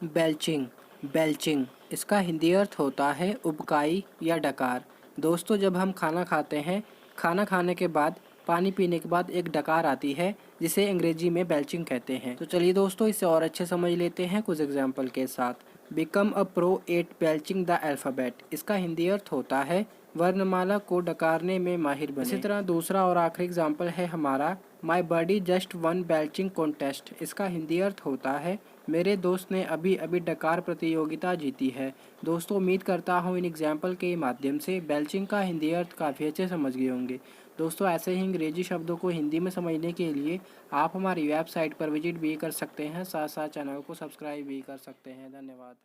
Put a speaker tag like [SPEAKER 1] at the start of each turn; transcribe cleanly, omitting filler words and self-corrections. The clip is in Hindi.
[SPEAKER 1] बेल्चिंग। बेल्चिंग इसका हिंदी अर्थ होता है उबकाई या डकार। दोस्तों, जब हम खाना खाते हैं, खाना खाने के बाद पानी पीने के बाद एक डकार आती है जिसे अंग्रेजी में बेल्चिंग कहते हैं। तो चलिए दोस्तों, इसे और अच्छे समझ लेते हैं कुछ एग्जाम्पल के साथ। Become a pro at belching the alphabet. इसका हिंदी अर्थ होता है वर्णमाला को डकारने में माहिर बने। इसी तरह दूसरा और आखिरी एग्जाम्पल है हमारा माई बडी जस्ट वन बेल्चिंग कॉन्टेस्ट। इसका हिंदी अर्थ होता है मेरे दोस्त ने अभी अभी डकार प्रतियोगिता जीती है। दोस्तों, उम्मीद करता हूँ इन एग्जाम्पल के माध्यम से बेल्चिंग का हिंदी अर्थ काफ़ी अच्छे समझ गए होंगे। दोस्तों, ऐसे ही अंग्रेजी शब्दों को हिंदी में समझने के लिए आप हमारी वेबसाइट पर विजिट भी कर सकते हैं, साथ साथ चैनल को सब्सक्राइब भी कर सकते हैं। धन्यवाद।